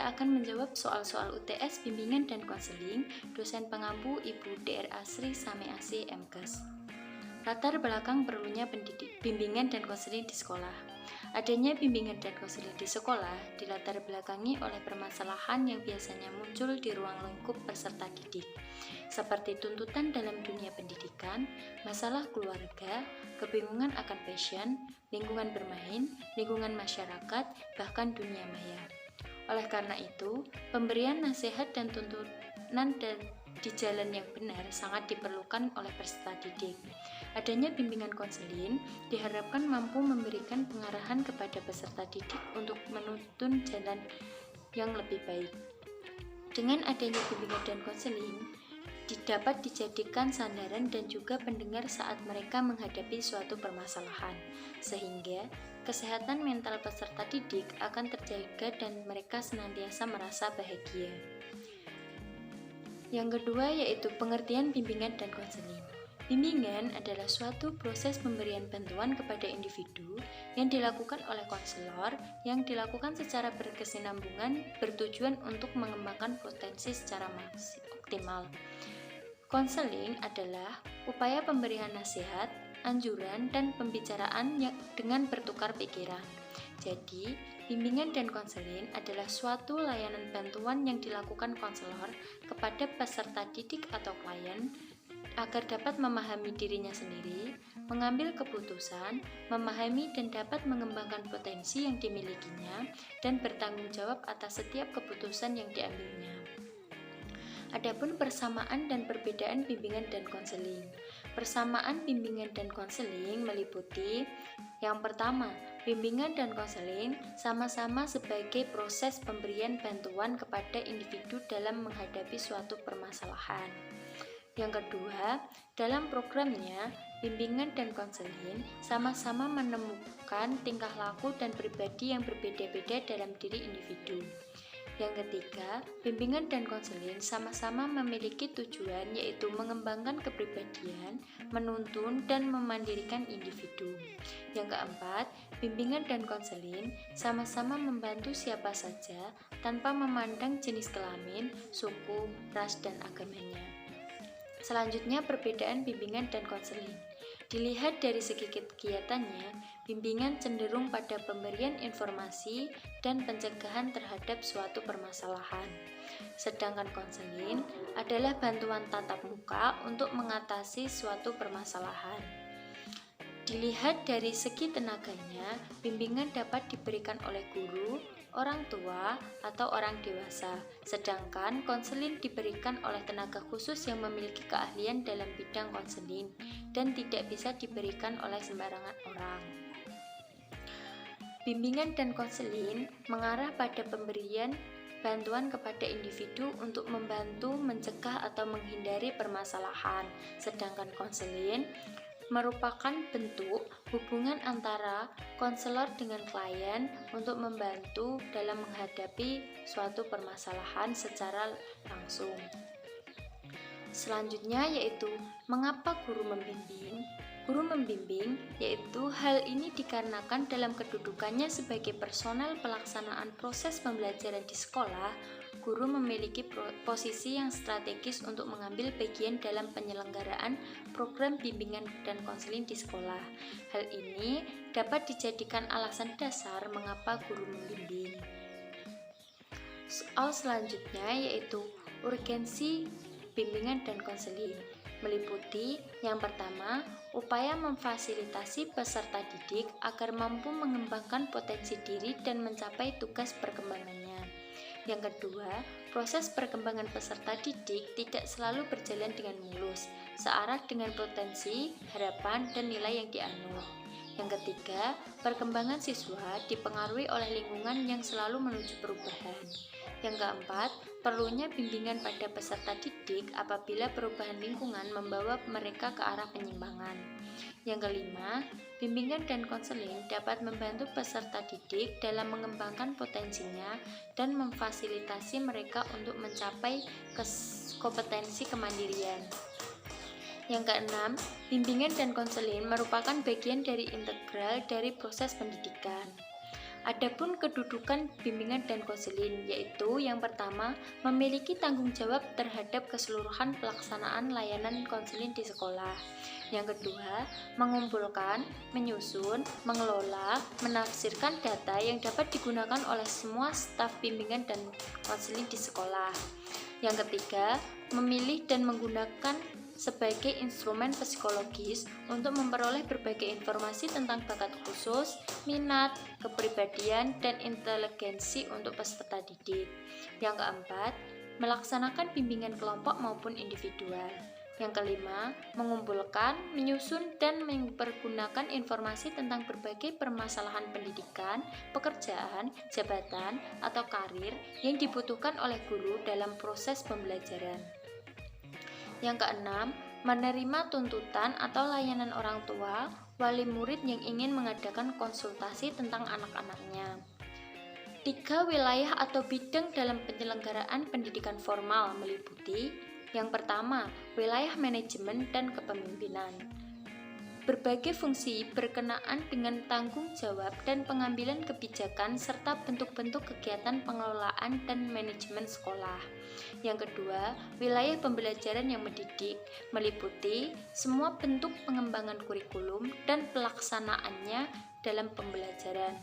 saya akan menjawab soal-soal UTS Bimbingan dan Konseling, dosen pengampu Ibu DRA Sri Sameasi MKes. Latar belakang perlunya bimbingan dan konseling di sekolah. Adanya bimbingan dan konseling di sekolah dilatar belakangi oleh permasalahan yang biasanya muncul di ruang lingkup peserta didik, seperti tuntutan dalam dunia pendidikan, masalah keluarga, kebingungan akan passion, lingkungan bermain, lingkungan masyarakat, bahkan dunia maya. Oleh karena itu, pemberian nasihat dan tuntunan di jalan yang benar sangat diperlukan oleh peserta didik. Adanya bimbingan konseling diharapkan mampu memberikan pengarahan kepada peserta didik untuk menuntun jalan yang lebih baik. Dengan adanya bimbingan dan konseling, dapat dijadikan sandaran dan juga pendengar saat mereka menghadapi suatu permasalahan, sehingga kesehatan mental peserta didik akan terjaga dan mereka senantiasa merasa bahagia. Yang kedua yaitu pengertian bimbingan dan konseling. Bimbingan adalah suatu proses pemberian bantuan kepada individu yang dilakukan oleh konselor yang dilakukan secara berkesinambungan bertujuan untuk mengembangkan potensi secara optimal. Konseling adalah upaya pemberian nasihat, anjuran, dan pembicaraan dengan bertukar pikiran. Jadi, bimbingan dan konseling adalah suatu layanan bantuan yang dilakukan konselor kepada peserta didik atau klien agar dapat memahami dirinya sendiri, mengambil keputusan, memahami dan dapat mengembangkan potensi yang dimilikinya, dan bertanggung jawab atas setiap keputusan yang diambilnya. Adapun persamaan dan perbedaan bimbingan dan konseling. Persamaan bimbingan dan konseling meliputi yang pertama, bimbingan dan konseling sama-sama sebagai proses pemberian bantuan kepada individu dalam menghadapi suatu permasalahan. Yang kedua, dalam programnya, bimbingan dan konseling sama-sama menemukan tingkah laku dan pribadi yang berbeda-beda dalam diri individu. Yang ketiga, bimbingan dan konseling sama-sama memiliki tujuan yaitu mengembangkan kepribadian, menuntun dan memandirikan individu. Yang keempat, bimbingan dan konseling sama-sama membantu siapa saja tanpa memandang jenis kelamin, suku, ras, dan agamanya. Selanjutnya, perbedaan bimbingan dan konseling. Dilihat dari segi kegiatannya, bimbingan cenderung pada pemberian informasi dan pencegahan terhadap suatu permasalahan. Sedangkan konseling adalah bantuan tatap muka untuk mengatasi suatu permasalahan. Dilihat dari segi tenaganya, bimbingan dapat diberikan oleh guru, orang tua, atau orang dewasa, sedangkan konseling diberikan oleh tenaga khusus yang memiliki keahlian dalam bidang konseling dan tidak bisa diberikan oleh sembarangan orang. Bimbingan dan konseling mengarah pada pemberian bantuan kepada individu untuk membantu mencegah atau menghindari permasalahan, sedangkan konseling merupakan bentuk hubungan antara konselor dengan klien untuk membantu dalam menghadapi suatu permasalahan secara langsung. Selanjutnya yaitu mengapa guru membimbing. Guru membimbing yaitu hal ini dikarenakan dalam kedudukannya sebagai personel pelaksanaan proses pembelajaran di sekolah, guru memiliki posisi yang strategis untuk mengambil bagian dalam penyelenggaraan program bimbingan dan konseling di sekolah. Hal ini dapat dijadikan alasan dasar mengapa guru membimbing. Soal selanjutnya yaitu urgensi bimbingan dan konseling. Meliputi yang pertama, upaya memfasilitasi peserta didik agar mampu mengembangkan potensi diri dan mencapai tugas perkembangannya. Yang kedua, proses perkembangan peserta didik tidak selalu berjalan dengan mulus, searah dengan potensi, harapan, dan nilai yang dianut. Yang ketiga, perkembangan siswa dipengaruhi oleh lingkungan yang selalu menuju perubahan. Yang keempat, perlunya bimbingan pada peserta didik apabila perubahan lingkungan membawa mereka ke arah penyimpangan. Yang kelima, bimbingan dan konseling dapat membantu peserta didik dalam mengembangkan potensinya dan memfasilitasi mereka untuk mencapai kompetensi kemandirian. Yang keenam, bimbingan dan konseling merupakan bagian dari integral dari proses pendidikan. Adapun kedudukan bimbingan dan konseling, yaitu yang pertama, memiliki tanggung jawab terhadap keseluruhan pelaksanaan layanan konseling di sekolah. Yang kedua, mengumpulkan, menyusun, mengelola, menafsirkan data yang dapat digunakan oleh semua staf bimbingan dan konseling di sekolah. Yang ketiga, memilih dan menggunakan sebagai instrumen psikologis untuk memperoleh berbagai informasi tentang bakat khusus, minat, kepribadian, dan inteligensi untuk peserta didik. Yang keempat, melaksanakan bimbingan kelompok maupun individual. Yang kelima, mengumpulkan, menyusun, dan mempergunakan informasi tentang berbagai permasalahan pendidikan, pekerjaan, jabatan, atau karir yang dibutuhkan oleh guru dalam proses pembelajaran. Yang keenam, menerima tuntutan atau layanan orang tua, wali murid yang ingin mengadakan konsultasi tentang anak-anaknya. 3 wilayah atau bidang dalam penyelenggaraan pendidikan formal meliputi: yang pertama, wilayah manajemen dan kepemimpinan. Berbagai fungsi berkenaan dengan tanggung jawab dan pengambilan kebijakan serta bentuk-bentuk kegiatan pengelolaan dan manajemen sekolah. Yang kedua, wilayah pembelajaran yang mendidik meliputi semua bentuk pengembangan kurikulum dan pelaksanaannya dalam pembelajaran.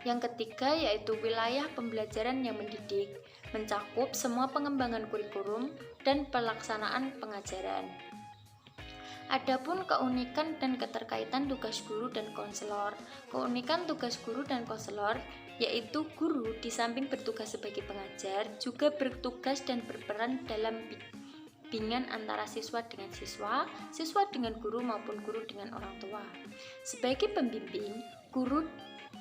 Yang ketiga yaitu wilayah pembelajaran yang mendidik, mencakup semua pengembangan kurikulum dan pelaksanaan pengajaran. Adapun keunikan dan keterkaitan tugas guru dan konselor. Keunikan tugas guru dan konselor yaitu guru di samping bertugas sebagai pengajar juga bertugas dan berperan dalam bimbingan antara siswa dengan siswa, siswa dengan guru maupun guru dengan orang tua. Sebagai pembimbing, guru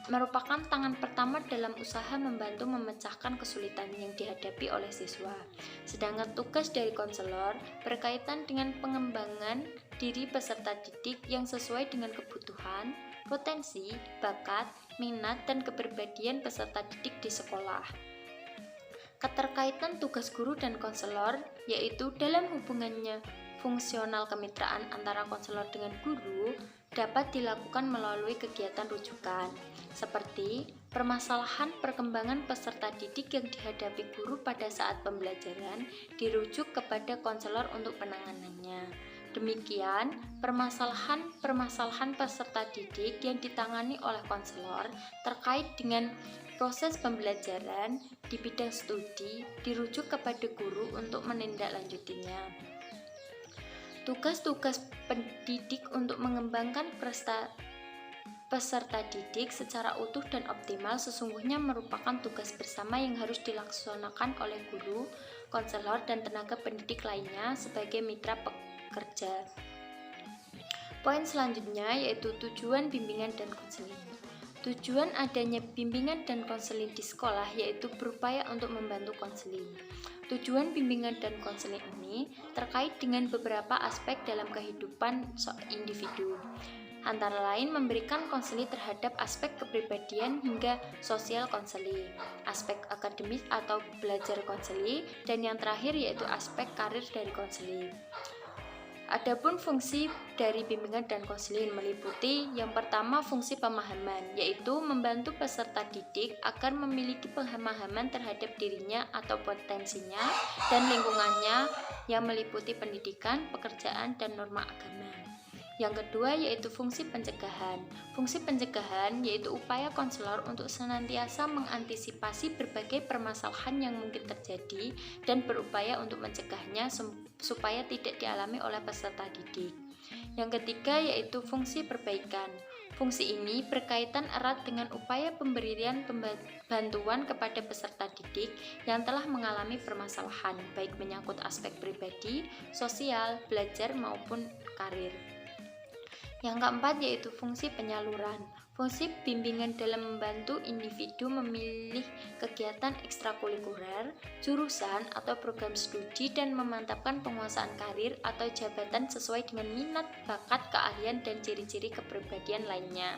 merupakan tangan pertama dalam usaha membantu memecahkan kesulitan yang dihadapi oleh siswa. Sedangkan tugas dari konselor berkaitan dengan pengembangan diri peserta didik yang sesuai dengan kebutuhan, potensi, bakat, minat, dan kepribadian peserta didik di sekolah. Keterkaitan tugas guru dan konselor yaitu dalam hubungannya fungsional kemitraan antara konselor dengan guru dapat dilakukan melalui kegiatan rujukan, seperti permasalahan perkembangan peserta didik yang dihadapi guru pada saat pembelajaran dirujuk kepada konselor untuk penanganannya. Demikian, permasalahan peserta didik yang ditangani oleh konselor terkait dengan proses pembelajaran di bidang studi dirujuk kepada guru untuk menindaklanjutinya. Tugas-tugas pendidik untuk mengembangkan peserta didik secara utuh dan optimal sesungguhnya merupakan tugas bersama yang harus dilaksanakan oleh guru, konselor, dan tenaga pendidik lainnya sebagai mitra pekerja. Poin selanjutnya yaitu tujuan bimbingan dan konseling. Tujuan adanya bimbingan dan konseling di sekolah yaitu berupaya untuk membantu konseling. Tujuan bimbingan dan konseling ini terkait dengan beberapa aspek dalam kehidupan individu. Antara lain memberikan konseling terhadap aspek kepribadian hingga sosial konseling, aspek akademis atau belajar konseling, dan yang terakhir yaitu aspek karir dari konseling. Adapun fungsi dari bimbingan dan konseling meliputi yang pertama fungsi pemahaman, yaitu membantu peserta didik agar memiliki pemahaman terhadap dirinya atau potensinya dan lingkungannya yang meliputi pendidikan, pekerjaan, dan norma agama. Yang kedua yaitu fungsi pencegahan. Fungsi pencegahan yaitu upaya konselor untuk senantiasa mengantisipasi berbagai permasalahan yang mungkin terjadi dan berupaya untuk mencegahnya supaya tidak dialami oleh peserta didik. Yang ketiga yaitu fungsi perbaikan. Fungsi ini berkaitan erat dengan upaya pemberian bantuan kepada peserta didik yang telah mengalami permasalahan, baik menyangkut aspek pribadi, sosial, belajar maupun karir. Yang keempat yaitu fungsi penyaluran. Fungsi bimbingan dalam membantu individu memilih kegiatan ekstrakurikuler, jurusan atau program studi dan memantapkan penguasaan karir atau jabatan sesuai dengan minat, bakat, keahlian, dan ciri-ciri kepribadian lainnya.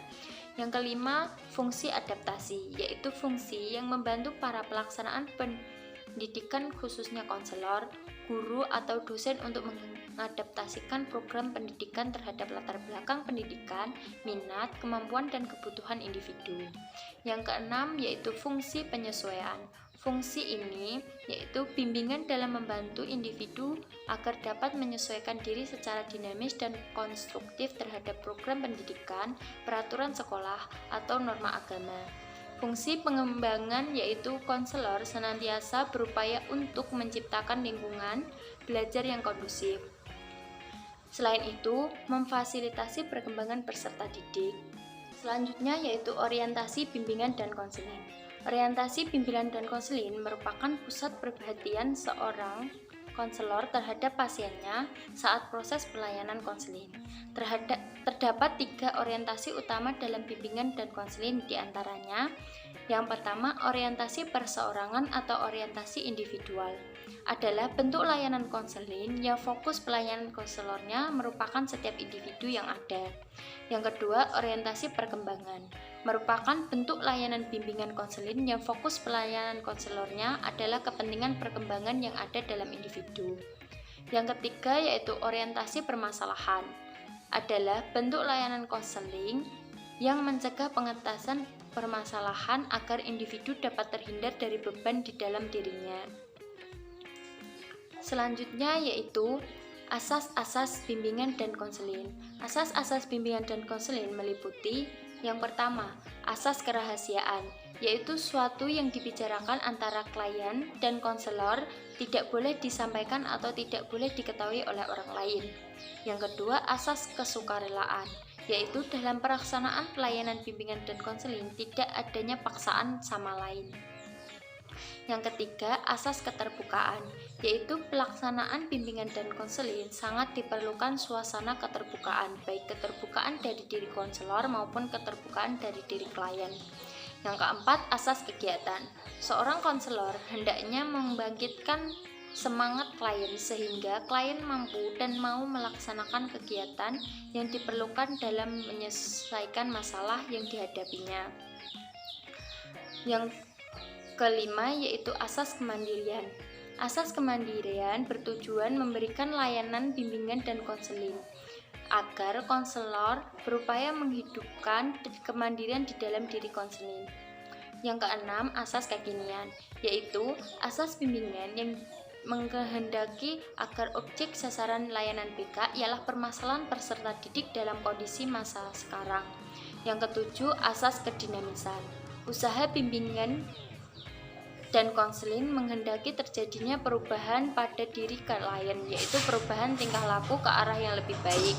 Yang kelima, fungsi adaptasi, yaitu fungsi yang membantu para pelaksanaan pendidikan khususnya konselor, guru atau dosen untuk mengadaptasikan program pendidikan terhadap latar belakang pendidikan, minat, kemampuan, dan kebutuhan individu. Yang keenam yaitu fungsi penyesuaian. Fungsi ini yaitu bimbingan dalam membantu individu agar dapat menyesuaikan diri secara dinamis dan konstruktif terhadap program pendidikan, peraturan sekolah, atau norma agama. Fungsi pengembangan yaitu konselor senantiasa berupaya untuk menciptakan lingkungan belajar yang kondusif. Selain itu, memfasilitasi perkembangan peserta didik. Selanjutnya yaitu orientasi bimbingan dan konseling. Orientasi bimbingan dan konseling merupakan pusat perhatian seorang konselor terhadap pasiennya saat proses pelayanan konseling. Terdapat 3 orientasi utama dalam bimbingan dan konseling, diantaranya yang pertama, orientasi perseorangan atau orientasi individual adalah bentuk layanan konseling yang fokus pelayanan konselornya merupakan setiap individu yang ada. Yang kedua, orientasi perkembangan merupakan bentuk layanan bimbingan konseling yang fokus pelayanan konselornya adalah kepentingan perkembangan yang ada dalam individu. Yang ketiga yaitu orientasi permasalahan adalah bentuk layanan konseling yang mencegah pengentasan permasalahan agar individu dapat terhindar dari beban di dalam dirinya. Selanjutnya yaitu asas-asas bimbingan dan konseling. Asas-asas bimbingan dan konseling meliputi yang pertama, asas kerahasiaan, yaitu suatu yang dibicarakan antara klien dan konselor tidak boleh disampaikan atau tidak boleh diketahui oleh orang lain. Yang kedua, asas kesukarelaan, yaitu dalam pelaksanaan pelayanan bimbingan dan konseling tidak adanya paksaan sama lain. Yang ketiga, asas keterbukaan, yaitu pelaksanaan bimbingan dan konseling sangat diperlukan suasana keterbukaan, baik keterbukaan dari diri konselor maupun keterbukaan dari diri klien. Yang keempat, asas kegiatan. Seorang konselor hendaknya membangkitkan semangat klien sehingga klien mampu dan mau melaksanakan kegiatan yang diperlukan dalam menyelesaikan masalah yang dihadapinya. Yang kelima yaitu asas kemandirian. Asas kemandirian bertujuan memberikan layanan bimbingan dan konseling agar konselor berupaya menghidupkan kemandirian di dalam diri konseling. Yang keenam, asas kekinian, yaitu asas bimbingan yang mengkehendaki agar objek sasaran layanan BK ialah permasalahan peserta didik dalam kondisi masa sekarang. Yang ketujuh, asas kedinamisan. Usaha bimbingan dan konseling menghendaki terjadinya perubahan pada diri klien, yaitu perubahan tingkah laku ke arah yang lebih baik.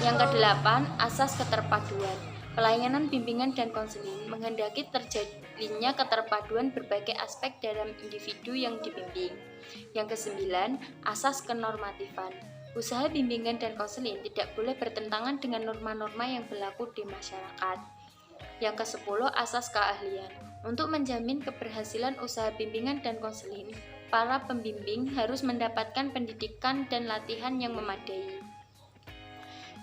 Yang kedelapan, asas keterpaduan. Pelayanan bimbingan dan konseling menghendaki terjadinya keterpaduan berbagai aspek dalam individu yang dibimbing. Yang kesembilan, asas kenormatifan. Usaha bimbingan dan konseling tidak boleh bertentangan dengan norma-norma yang berlaku di masyarakat. Yang kesepuluh, asas keahlian. Untuk menjamin keberhasilan usaha bimbingan dan konseling, para pembimbing harus mendapatkan pendidikan dan latihan yang memadai.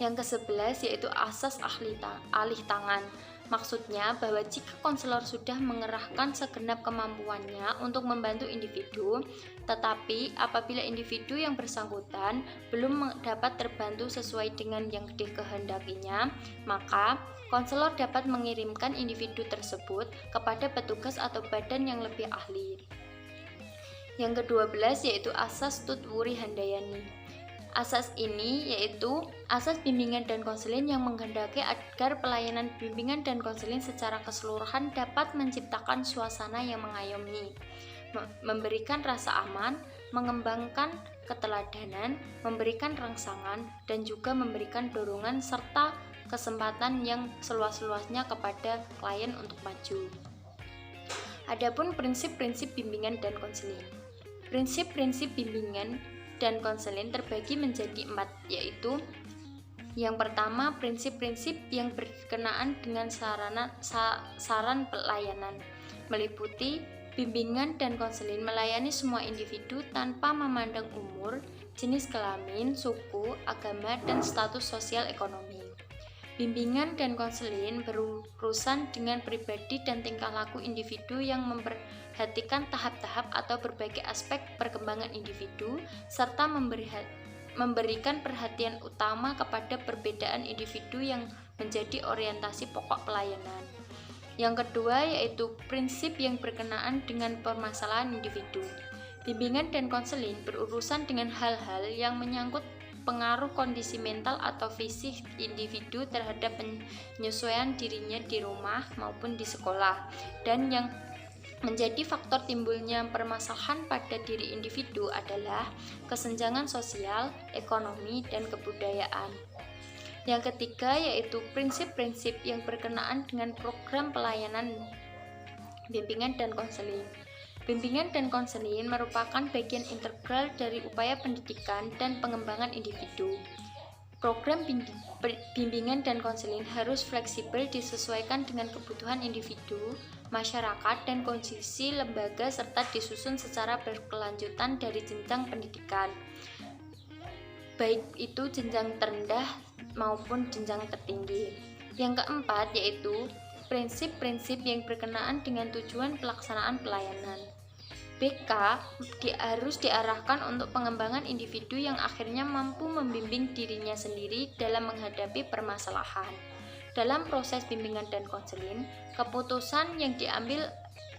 Yang ke-11 yaitu asas alih tangan. Maksudnya bahwa jika konselor sudah mengerahkan segenap kemampuannya untuk membantu individu, tetapi apabila individu yang bersangkutan belum dapat terbantu sesuai dengan yang dikehendakinya, maka konselor dapat mengirimkan individu tersebut kepada petugas atau badan yang lebih ahli. Yang ke-12 yaitu asas Tutwuri Handayani. Asas ini yaitu asas bimbingan dan konseling yang menghendaki agar pelayanan bimbingan dan konseling secara keseluruhan dapat menciptakan suasana yang mengayomi, memberikan rasa aman, mengembangkan keteladanan, memberikan rangsangan, dan juga memberikan dorongan serta kesempatan yang seluas-luasnya kepada klien untuk maju. Adapun prinsip-prinsip bimbingan dan konseling. Prinsip-prinsip bimbingan dan konseling terbagi menjadi 4, yaitu yang pertama, prinsip-prinsip yang berkenaan dengan saran pelayanan, meliputi bimbingan dan konseling melayani semua individu tanpa memandang umur, jenis kelamin, suku, agama, dan status sosial ekonomi. Bimbingan dan konseling berurusan dengan pribadi dan tingkah laku individu yang memperhatikan tahap-tahap atau berbagai aspek perkembangan individu, serta memberikan perhatian utama kepada perbedaan individu yang menjadi orientasi pokok pelayanan. Yang kedua yaitu prinsip yang berkenaan dengan permasalahan individu. Bimbingan dan konseling berurusan dengan hal-hal yang menyangkut pengaruh kondisi mental atau fisik individu terhadap penyesuaian dirinya di rumah maupun di sekolah, dan yang menjadi faktor timbulnya permasalahan pada diri individu adalah kesenjangan sosial, ekonomi, dan kebudayaan. Yang ketiga yaitu prinsip-prinsip yang berkenaan dengan program pelayanan bimbingan dan konseling. Bimbingan dan konseling merupakan bagian integral dari upaya pendidikan dan pengembangan individu. Program bimbingan dan konseling harus fleksibel disesuaikan dengan kebutuhan individu, masyarakat, dan kondisi lembaga serta disusun secara berkelanjutan dari jenjang pendidikan, baik itu jenjang terendah maupun jenjang tertinggi. Yang keempat yaitu prinsip-prinsip yang berkenaan dengan tujuan pelaksanaan pelayanan. BK harus diarahkan untuk pengembangan individu yang akhirnya mampu membimbing dirinya sendiri dalam menghadapi permasalahan. Dalam proses bimbingan dan konseling, keputusan yang diambil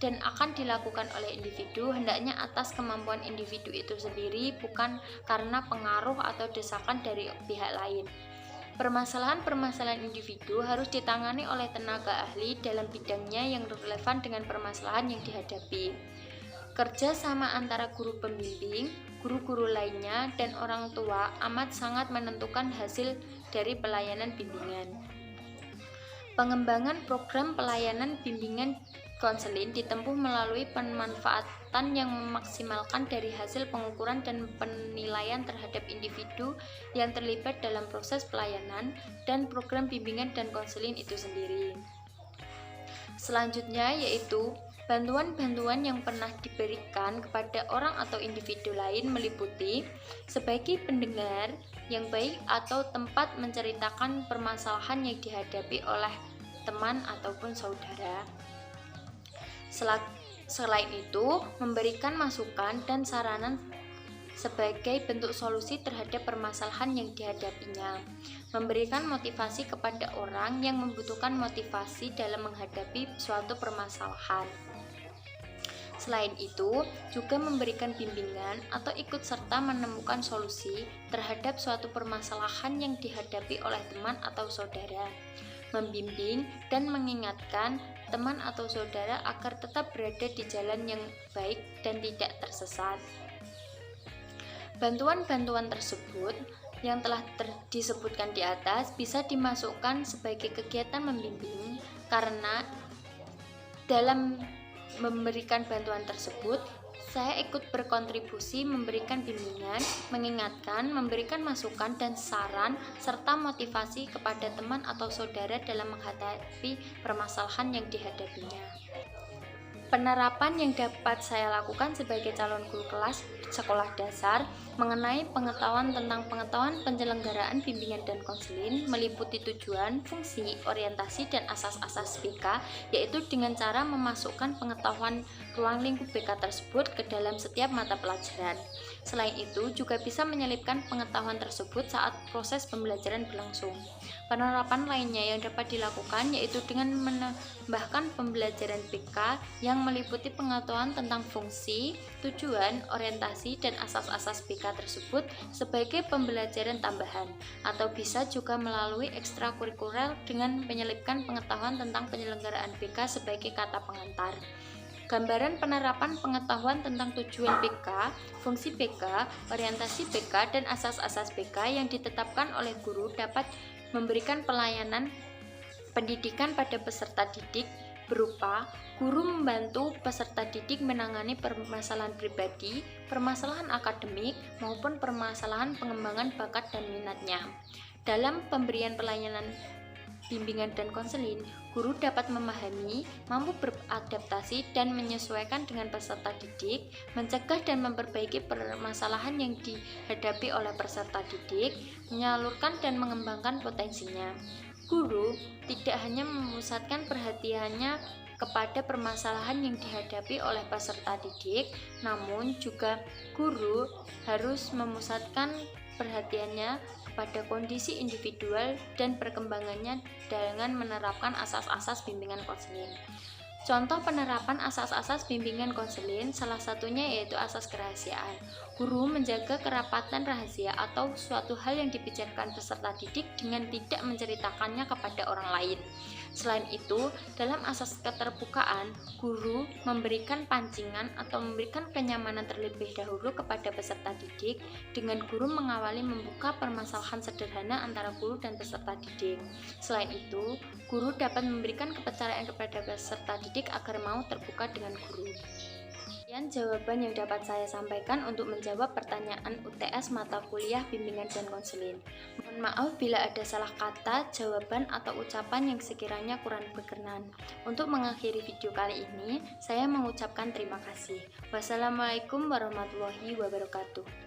dan akan dilakukan oleh individu hendaknya atas kemampuan individu itu sendiri, bukan karena pengaruh atau desakan dari pihak lain. Permasalahan-permasalahan individu harus ditangani oleh tenaga ahli dalam bidangnya yang relevan dengan permasalahan yang dihadapi. Kerja sama antara guru pembimbing, guru-guru lainnya, dan orang tua amat sangat menentukan hasil dari pelayanan bimbingan. Pengembangan program pelayanan bimbingan konseling ditempuh melalui pemanfaatan yang memaksimalkan dari hasil pengukuran dan penilaian terhadap individu yang terlibat dalam proses pelayanan dan program bimbingan dan konseling itu sendiri. Selanjutnya yaitu bantuan-bantuan yang pernah diberikan kepada orang atau individu lain meliputi sebagai pendengar yang baik atau tempat menceritakan permasalahan yang dihadapi oleh teman ataupun saudara. Selain itu, memberikan masukan dan saranan sebagai bentuk solusi terhadap permasalahan yang dihadapinya, memberikan motivasi kepada orang yang membutuhkan motivasi dalam menghadapi suatu permasalahan. Selain itu, juga memberikan bimbingan atau ikut serta menemukan solusi terhadap suatu permasalahan yang dihadapi oleh teman atau saudara, membimbing dan mengingatkan teman atau saudara agar tetap berada di jalan yang baik dan tidak tersesat. Bantuan-bantuan tersebut yang telah disebutkan di atas bisa dimasukkan sebagai kegiatan membimbing karena dalam memberikan bantuan tersebut saya ikut berkontribusi memberikan bimbingan, mengingatkan, memberikan masukan dan saran serta motivasi kepada teman atau saudara dalam menghadapi permasalahan yang dihadapinya. Penerapan yang dapat saya lakukan sebagai calon guru kelas sekolah dasar mengenai pengetahuan tentang pengetahuan penyelenggaraan bimbingan dan konseling meliputi tujuan, fungsi, orientasi, dan asas-asas BK, yaitu dengan cara memasukkan pengetahuan ruang lingkup BK tersebut ke dalam setiap mata pelajaran. Selain itu, juga bisa menyelipkan pengetahuan tersebut saat proses pembelajaran berlangsung. Penerapan lainnya yang dapat dilakukan yaitu dengan menambahkan pembelajaran BK yang meliputi pengetahuan tentang fungsi, tujuan, orientasi, dan asas-asas BK tersebut sebagai pembelajaran tambahan, atau bisa juga melalui ekstrakurikuler dengan menyelipkan pengetahuan tentang penyelenggaraan BK sebagai kata pengantar. Gambaran penerapan pengetahuan tentang tujuan BK, fungsi BK, orientasi BK, dan asas-asas BK yang ditetapkan oleh guru dapat memberikan pelayanan pendidikan pada peserta didik berupa guru membantu peserta didik menangani permasalahan pribadi, permasalahan akademik, maupun permasalahan pengembangan bakat dan minatnya. Dalam pemberian pelayanan bimbingan dan konseling, guru dapat memahami, mampu beradaptasi dan menyesuaikan dengan peserta didik, mencegah dan memperbaiki permasalahan yang dihadapi oleh peserta didik, menyalurkan dan mengembangkan potensinya. Guru tidak hanya memusatkan perhatiannya kepada permasalahan yang dihadapi oleh peserta didik, namun juga guru harus memusatkan perhatiannya kepada kondisi individual dan perkembangannya dengan menerapkan asas-asas bimbingan konseling. Contoh penerapan asas-asas bimbingan konseling salah satunya yaitu asas kerahasiaan. Guru menjaga kerapatan rahasia atau suatu hal yang dibicarakan peserta didik dengan tidak menceritakannya kepada orang lain. Selain itu, dalam asas keterbukaan, guru memberikan pancingan atau memberikan kenyamanan terlebih dahulu kepada peserta didik dengan guru mengawali membuka permasalahan sederhana antara guru dan peserta didik. Selain itu, guru dapat memberikan kepercayaan kepada peserta didik agar mau terbuka dengan guru. Sekian jawaban yang dapat saya sampaikan untuk menjawab pertanyaan UTS mata kuliah bimbingan dan konseling. Mohon maaf bila ada salah kata, jawaban, atau ucapan yang sekiranya kurang berkenan. Untuk mengakhiri video kali ini, saya mengucapkan terima kasih. Wassalamualaikum warahmatullahi wabarakatuh.